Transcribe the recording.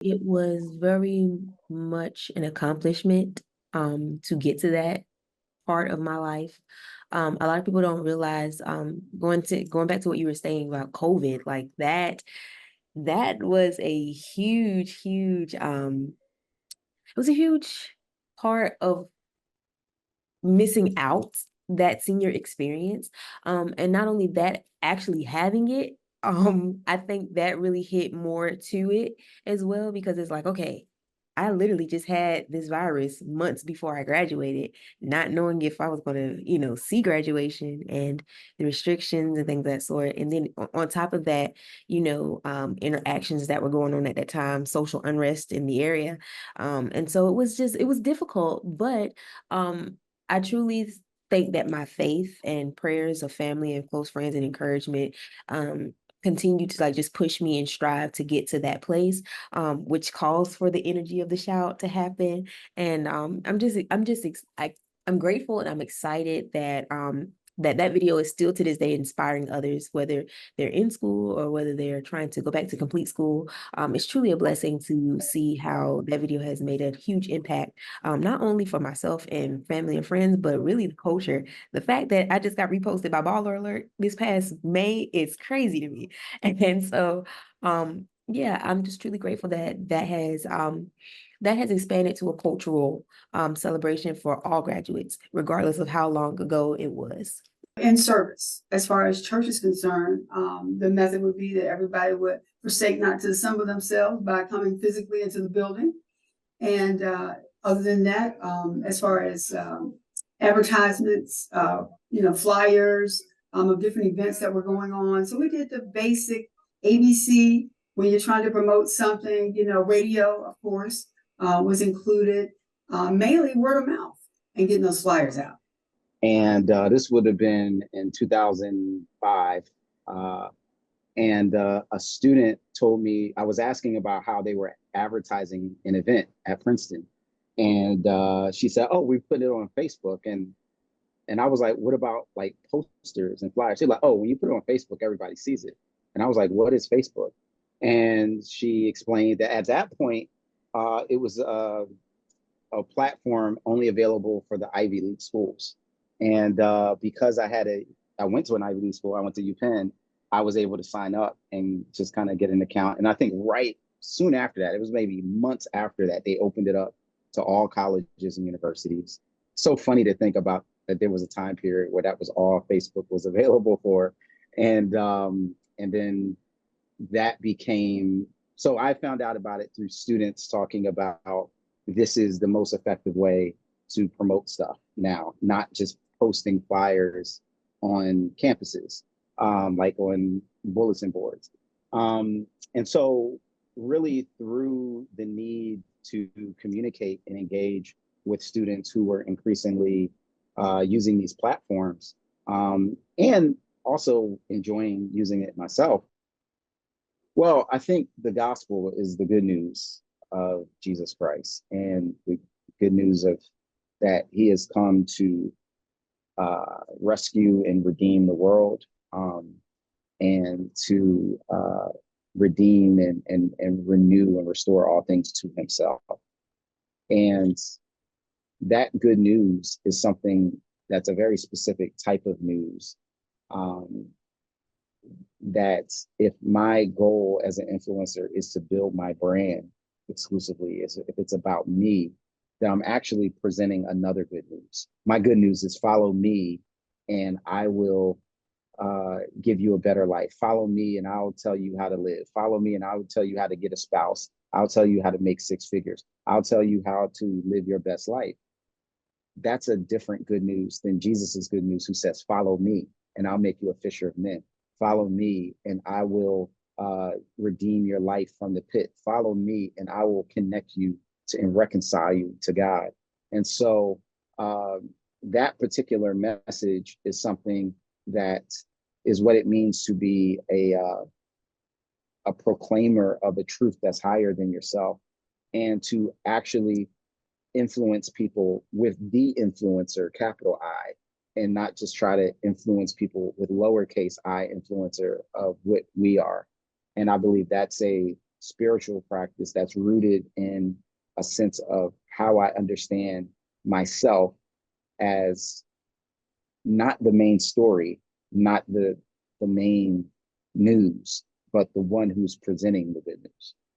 It was very much an accomplishment to get to that part of my life. A lot of people don't realize going back to what you were saying about COVID, like that was a huge it was a huge part of missing out that senior experience. And not only that, actually having it, I think that really hit more to it as well because it's like, okay, I literally just had this virus months before I graduated, not knowing if I was going to, see graduation and the restrictions and things of that sort. And then on top of that, interactions that were going on at that time, social unrest in the area. And so it was difficult, but I truly think that my faith and prayers of family and close friends and encouragement continue to like just push me and strive to get to that place, which calls for the energy of the shout to happen. And I'm grateful and I'm excited that that video is still to this day inspiring others, whether they're in school or whether they're trying to go back to complete school. It's truly a blessing to see how that video has made a huge impact, not only for myself and family and friends, but really the culture. The fact that I just got reposted by Baller Alert this past May is crazy to me. And so, yeah, I'm just truly grateful that that has expanded to a cultural celebration for all graduates, regardless of how long ago it was. In service. As far as church is concerned, the method would be that everybody would forsake not to assemble themselves by coming physically into the building. And other than that, as far as advertisements, flyers of different events that were going on. So we did the basic ABC when you're trying to promote something, radio, of course, was included, mainly word of mouth and getting those flyers out. And this would have been in 2005. And a student told me, I was asking about how they were advertising an event at Princeton. And she said, oh, we put it on Facebook. And I was like, what about like posters and flyers? She's like, oh, when you put it on Facebook, everybody sees it. And I was like, what is Facebook? And she explained that at that point, it was a platform only available for the Ivy League schools. And because I went to an Ivy League school, I went to UPenn, I was able to sign up and just kind of get an account. And I think right soon after that, it was maybe months after that, they opened it up to all colleges and universities. So funny to think about that there was a time period where that was all Facebook was available for. And then that became, so I found out about it through students talking about this is the most effective way to promote stuff now, not just posting flyers on campuses, like on bulletin boards. And so really through the need to communicate and engage with students who were increasingly using these platforms, and also enjoying using it myself. Well, I think the gospel is the good news of Jesus Christ and the good news of that he has come to rescue and redeem the world, and to redeem and renew and restore all things to himself. And that good news is something that's a very specific type of news, that if my goal as an influencer is to build my brand exclusively, if it's about me, then I'm actually presenting another good news. My good news is follow me and I will give you a better life. Follow me and I'll tell you how to live. Follow me and I'll tell you how to get a spouse. I'll tell you how to make six figures. I'll tell you how to live your best life. That's a different good news than Jesus's good news, who says, follow me and I'll make you a fisher of men. Follow me and I will redeem your life from the pit. Follow me and I will connect you to and reconcile you to God. And so that particular message is something that is what it means to be a proclaimer of a truth that's higher than yourself, and to actually influence people with the influencer, capital I, and not just try to influence people with lowercase I, influencer of what we are. And I believe that's a spiritual practice that's rooted in a sense of how I understand myself as not the main story, not the main news, but the one who's presenting the good news.